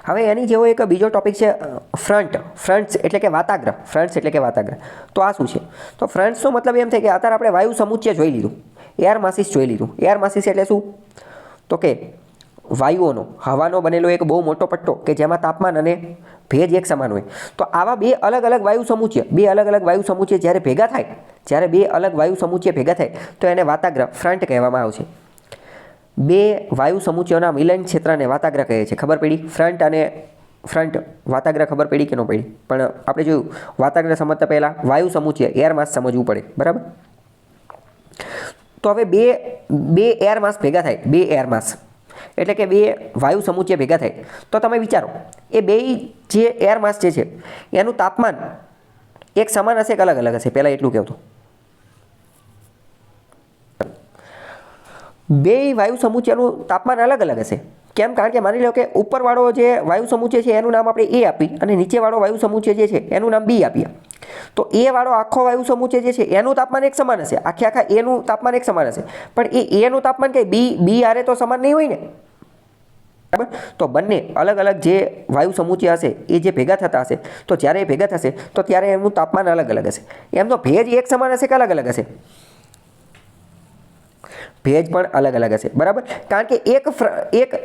હવે એની જેવો એક બીજો ટોપિક છે ફ્રન્ટ્સ એટલે કે વાતાગ્ર. ફ્રન્ટ્સ એટલે કે વાતાગ્ર. તો આ શું છે? તો ફ્રન્ટ્સનો મતલબ એમ થાય કે અત્યારે આપણે વાયુ સમુચ્ચય જોઈ લીધું, એર માસીસ જોઈ લીધું. એર માસીસ એટલે શું? તો કે વાયુઓનો, હવાનો બનેલો એક બહુ મોટો પટ્ટો કે જેમાં તાપમાન અને ભેજ એક સમાન હોય. તો આવા બે અલગ અલગ વાયુ સમુચ્ચય જ્યારે ભેગા થાય, જ્યારે બે અલગ વાયુ સમુચ્ચય ભેગા થાય તો એને વાતાગ્ર ફ્રન્ટ કહેવામાં આવશે. બે વાયુ સમુચ્ચયોના મિલન ક્ષેત્રને વાતાગ્ર કહે છે. ખબર પડી? ફ્રન્ટ વાતાગ્ર ખબર પડી કે ન પડી? પણ આપણે જોયું વાતાગ્ર સમજતા પહેલાં વાયુ સમુચ્ચય એર માસ સમજવું પડે, બરાબર? તો હવે બે એર માસ ભેગા થાય, બે એર માસ એટલે કે બે વાયુ સમુચ્ચય ભેગા થાય તો તમે વિચારો એ બે જે એર માસ જે છે એનું તાપમાન એક સમાન હશે કે અલગ અલગ હશે? પહેલાં એટલું કહેતો. બે વાયુ સમુચ્ચયનું તાપમાન અલગ અલગ હશે. કેમ? કારણ કે માની લો કે ઉપરવાળો જે વાયુ સમુચ્ચય છે એનું નામ આપણે એ આપી અને નીચેવાળો વાયુ સમુચ્ચય જે છે એનું નામ બી આપીએ. તો એ વાળો આખો વાયુ સમુચ્ચય જે છે એનું તાપમાન એક સમાન હશે, આખા એનું તાપમાન એક સમાન હશે. પણ એનું તાપમાન કંઈ બી આરે તો સમાન નહીં હોય ને, બરાબર? તો બંને અલગ અલગ જે વાયુ સમુચ્ચય હશે એ જે ભેગા થતા હશે તો જ્યારે એ ભેગા થશે તો ત્યારે એનું તાપમાન અલગ અલગ હશે. એમનો ભેજ એક સમાન હશે કે અલગ અલગ હશે? ભેજ પણ અલગ અલગ હશે, બરાબર? કારણ કે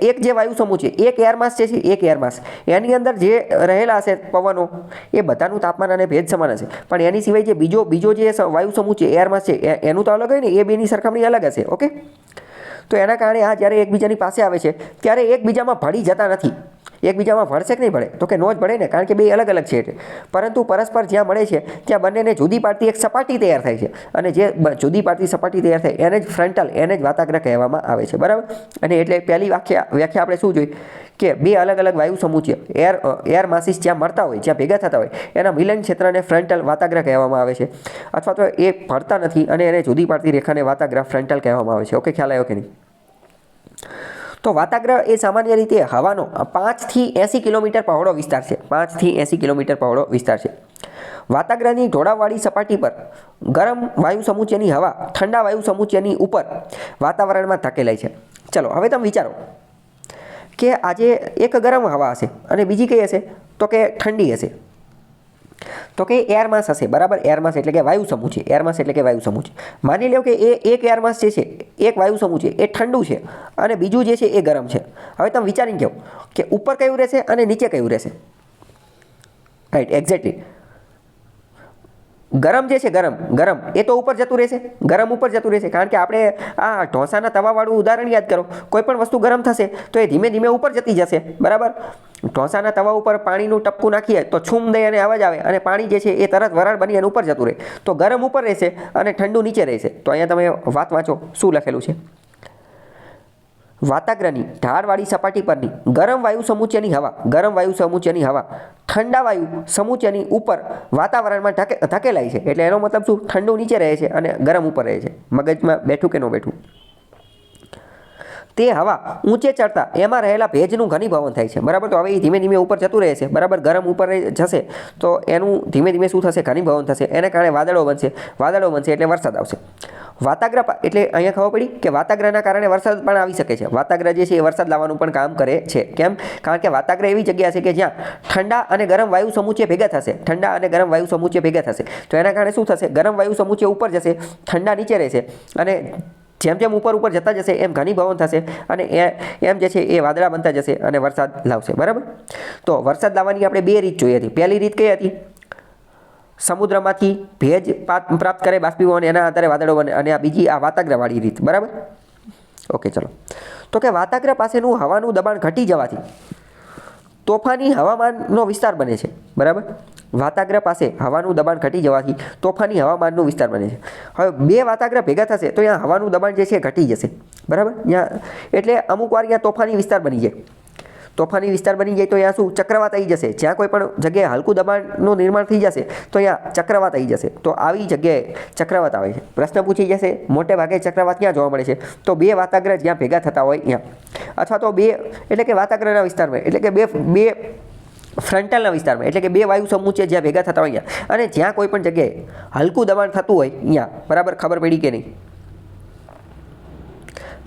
એક જે વાયુ સમૂહ છે, એક એર માસ છે, એક એર માસ, એની અંદર જે રહેલા હશે પવનો એ બધાનું તાપમાન અને ભેજ સમાન હશે. પણ એની સિવાય જે બીજો જે વાયુ સમૂહ છે, એર માસ છે, એનું તો અલગ હોય ને, એ બેની સરખામણી અલગ હશે. ઓકે, તો એના કારણે આ જ્યારે એકબીજાની પાસે આવે છે ત્યારે એકબીજામાં ભળી જતા નથી. એકબીજામાં ભળશે કે નહીં ભળે? તો કે નો જ ભળે ને, કારણ કે બે અલગ અલગ છે. પરંતુ પરસ્પર જ્યાં મળે છે ત્યાં બંનેને જુદી પાડતી એક સપાટી તૈયાર થાય છે અને જે જુદી પાડતી સપાટી તૈયાર થાય એને જ ફ્રન્ટલ, એને જ વાતાગ્ર કહેવામાં આવે છે, બરાબર? અને એટલે પહેલી વ્યાખ્યા આપણે શું જોઈ કે બે અલગ અલગ વાયુ સમુચ્ચય એર માસીસ જ્યાં મળતા હોય, જ્યાં ભેગા થતા હોય એના મિલન ક્ષેત્રને ફ્રન્ટલ વાતાગ્ર કહેવામાં આવે છે. અથવા તો એ ભળતા નથી અને એને જુદી પાડતી રેખાને વાતાગ્ર ફ્રન્ટલ કહેવામાં આવે છે. ઓકે, ખ્યાલ આવ્યો કે નહીં? તો વાતાગ્ર એ સામાન્ય રીતે હવાનો 5 થી 80 કિલોમીટર પહોળો વિસ્તાર છે. 5 થી 80 કિલોમીટર પહોળો વિસ્તાર છે. વાતાગ્રની ઢોળાવવાળી સપાટી પર ગરમ વાયુ સમુચ્ચયની હવા ઠંડા વાયુ સમુચ્ચયની ઉપર વાતાવરણમાં ધકેલાય છે. ચલો હવે તમે વિચારો કે આજે એક ગરમ હવા હશે અને બીજી કઈ હશે? તો કે ઠંડી હશે. તો કે એર માસ હશે, બરાબર? એર માસ એટલે કે વાયુ સમૂહ. એર માસ એટલે કે વાયુ સમૂહ. માની લો કે એક એર માસ જે છે, એક વાયુ સમૂહ છે, એ ઠંડુ છે અને બીજું જે છે એ ગરમ છે. હવે તમે વિચારીને કહો કે ઉપર કયું રહેશે અને નીચે કયું રહેશે? Right, exactly. ગરમ જે છે, ગરમ એ તો ઉપર જતું રહેશે, ગરમ ઉપર જતું રહેશે. કારણ કે આપણે આ ઢોસાના તવાવાળું ઉદાહરણ યાદ કરો. કોઈ પણ વસ્તુ ગરમ થશે તો એ ધીમે ધીમે ઉપર જતી જશે, બરાબર? ઢોસાના તવા ઉપર પાણીનું ટપકું નાખીએ તો છૂમ દઈ અને અવાજ આવે અને પાણી જે છે એ તરત વરાળ બની અને ઉપર જતું રહે. તો ગરમ ઉપર રહેશે અને ઠંડુ નીચે રહેશે. તો અહીંયા તમે વાત વાંચો શું લખેલું છે. વાતાગ્રની ઢાળવાળી સપાટી પરની ગરમ વાયુ સમુચ્ચયની હવા ઠંડા વાયુ સમુચ્ચયની ઉપર વાતાવરણમાં ધકેલાય છે. એટલે એનો મતલબ શું? ઠંડુ નીચે રહે છે અને ગરમ ઉપર રહે છે. મગજમાં બેઠું કે ન બેઠું? તે હવા ઊંચે ચડતા એમાં રહેલા ભેજનું ઘનીભવન થાય છે, બરાબર? તો હવે એ ધીમે ધીમે ઉપર જતું રહે છે, બરાબર? ગરમ ઉપર જશે તો એનું ધીમે ધીમે શું થશે? ઘનીભવન થશે. એને કારણે વાદળો બનશે એટલે વરસાદ આવશે. વાતાગ્ર એટલે અહીંયા ખબર પડી કે વાતાગ્રના કારણે વરસાદ પણ આવી શકે છે. વાતાગ્ર જે છે એ વરસાદ લાવવાનું પણ કામ કરે છે. કેમ? કારણ કે વાતાગ્ર એવી જગ્યા છે કે જ્યાં ઠંડા અને ગરમ વાયુ સમુચ્ચય ભેગા થશે. તો એના કારણે શું થશે? ગરમ વાયુ સમુચ્ચય ઉપર જશે, ઠંડા નીચે રહેશે અને જેમ જેમ ઉપર જતા જશે એમ ઘનીભવન થશે અને એમ જે છે એ વાદળા બનતા જશે અને વરસાદ લાવશે, બરાબર? તો વરસાદ લાવવાની આપણે બે રીત જોઈ હતી. પહેલી રીત કઈ હતી? સમુદ્રમાંથી ભેજ પ્રાપ્ત કરે બાષ્પીભવન, એના આધારે વાદળો બને. અને આ બીજી આ વાતાગ્રવાળી રીત, બરાબર? ઓકે, ચલો. તો કે વાતાગ્ર પાસેનું હવાનું દબાણ ઘટી જવાથી તોફાની હવામાનનો વિસ્તાર બને છે, બરાબર? વાતાગ્ર પાસે હવાનું દબાણ ઘટી જવાથી તોફાની હવામાનનો વિસ્તાર બને છે. હવે બે વાતાગ્ર ભેગા થશે તો અહીંયા હવાનું દબાણ જે છે ઘટી જશે, બરાબર? એટલે અમુક વાર અહીંયા તોફાની વિસ્તાર બની જાય. તોફાની વિસ્તાર બની જાય તો અહીંયા શું? ચક્રવાત આવી જશે. જ્યાં કોઈ પણ જગ્યાએ હલકું દબાણનું નિર્માણ થઈ જશે તો અહીંયા ચક્રવાત આવી જશે. તો આવી જગ્યાએ ચક્રવાત આવે છે. પ્રશ્ન પૂછી જશે મોટે ભાગે ચક્રવાત ક્યાં જોવા મળે છે? તો બે વાતાગ્ર જ્યાં ભેગા થતા હોય અહીંયા, અથવા તો બે એટલે કે વાતાગ્રના વિસ્તારમાં, એટલે કે બે ફ્રન્ટલના વિસ્તારમાં, એટલે કે બે વાયુ સમુચ્ચય જ્યાં ભેગા થતા હોય અહીંયા અને જ્યાં કોઈ પણ જગ્યાએ હલકું દબાણ થતું હોય અહીંયા, બરાબર? ખબર પડી કે નહીં?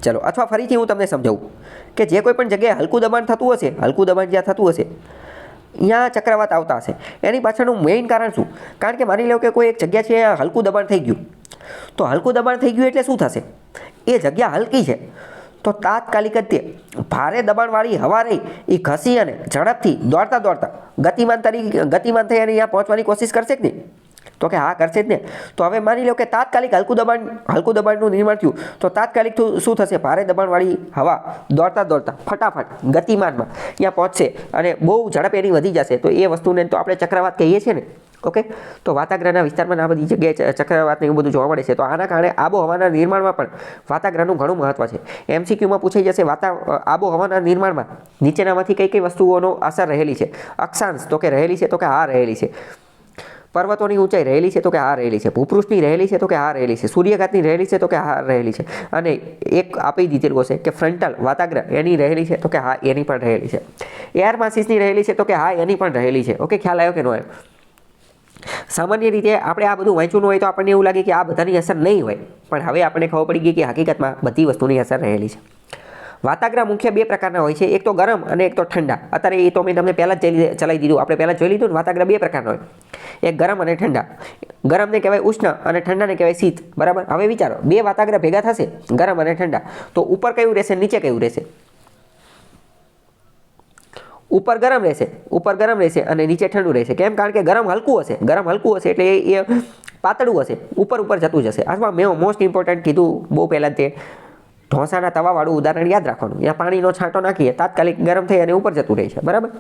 ચલો, અથવા ફરીથી હું તમને સમજાવું કે જે કોઈ પણ જગ્યાએ હલકું દબાણ થતું હશે, હલકું દબાણ જ્યાં થતું હશે અહીંયા ચક્રવાત આવતા હશે. એની પાછળનું મેઇન કારણ શું? કારણ કે માની લો કે કોઈ એક જગ્યા છે ત્યાં હલકું દબાણ થઈ ગયું, તો હલકું દબાણ થઈ ગયું એટલે શું થશે? એ જગ્યા હલકી છે તો તાત્કાલિક જ તે ભારે દબાણવાળી હવા રહી એ ઘસી અને ઝડપથી દોડતા ગતિમાન થઈ અને અહીંયા પહોંચવાની કોશિશ કરશે કે નહીં? તો કે હા, કરશે જ ને. તો હવે માની લો કે તાત્કાલિક હલકું દબાણનું નિર્માણ થયું તો તાત્કાલિક શું થશે? ભારે દબાણવાળી હવા દોડતા ફટાફટ ગતિમાનમાં ત્યાં પહોંચશે અને બહુ ઝડપ એની વધી જશે. તો એ વસ્તુને તો આપણે ચક્રવાત કહીએ છીએ ને. ઓકે, તો વાતાગ્રહના વિસ્તારમાં આ બધી જગ્યાએ ચક્રવાતને એવું બધું જોવા મળે છે. તો આના કારણે આબોહવાના નિર્માણમાં પણ વાતાગ્રહનું ઘણું મહત્વ છે. MCQમાં પૂછાઈ જશે આબોહવાના નિર્માણમાં નીચેનામાંથી કઈ કઈ વસ્તુઓનો અસર રહેલી છે? અક્ષાંશ તો કે રહેલી છે, તો કે હા રહેલી છે. પર્વતોની ઊંચાઈ રહેલી છે, તો કે હા રહેલી છે. ભૂપૃષ્ઠની રહેલી છે, તો કે હા રહેલી છે. સૂર્યઘાતની રહેલી છે, તો કે હા રહેલી છે. અને એક આપી દીધેલું હશે કે ફ્રન્ટલ વાતાગ્રહ એની રહેલી છે, તો કે હા એની પણ રહેલી છે. એર માસીસની રહેલી છે, તો કે હા એની પણ રહેલી છે. ઓકે, ખ્યાલ આવ્યો કે ન આવ્યો? સામાન્ય રીતે આપણે આ બધું વાંચ્યું હોય તો આપણને એવું લાગે કે આ બધાની અસર નહીં હોય, પણ હવે આપણને ખબર પડી ગઈ કે હકીકતમાં બધી વસ્તુની અસર રહેલી છે. વાતાગ્રહ મુખ્ય બે પ્રકારના હોય છે, એક તો ગરમ અને એક તો ઠંડા. અત્યારે એ તો મેં તમને પહેલાં જ ચલાવી દીધું, આપણે પહેલાં જોઈ લીધું ને. વાતાગ્રહ બે પ્રકારના હોય, એક ગરમ અને ઠંડા. ગરમને કહેવાય ઉષ્ણ અને ઠંડાને કહેવાય શીત. બરાબર, હવે વિચારો, બે વાતાગ્રહ ભેગા થશે, ગરમ અને ઠંડા, તો ઉપર કયું રહેશે, નીચે કયું રહેશે? ઉપર ગરમ રહેશે અને નીચે ઠંડુ રહેશે. કેમ? કારણ કે ગરમ હલકું હશે એટલે એ પાતળું હશે, ઉપર જતું જશે. અથવા મેં મોસ્ટ ઇમ્પોર્ટન્ટ કીધું બહુ પહેલાં તે ઢોસાના તવાવાળું ઉદાહરણ યાદ રાખવાનું. ત્યાં પાણીનો છાંટો નાખીએ, તાત્કાલિક ગરમ થઈ અને ઉપર જતું રહે છે. બરાબર.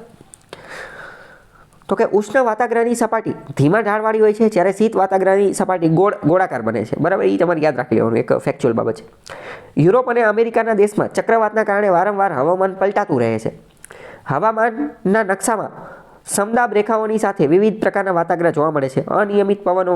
તો કે ઉષ્ણ વાતાગ્રહની સપાટી ધીમા ઢાળવાળી હોય છે, જ્યારે શીત વાતાગ્રહની સપાટી ગોળાકાર બને છે. બરાબર, એ તમારે યાદ રાખી લેવાનું, એક ફેક્ચ્યુઅલ બાબત છે. યુરોપ અને અમેરિકાના દેશમાં ચક્રવાતના કારણે વારંવાર હવામાન પલટાતું રહે છે. હવામાનના નકશામાં સમદાબ રેખાઓની સાથે વિવિધ પ્રકારના વાતાગ્રહ જોવા મળે છે. અનિયમિત પવનો,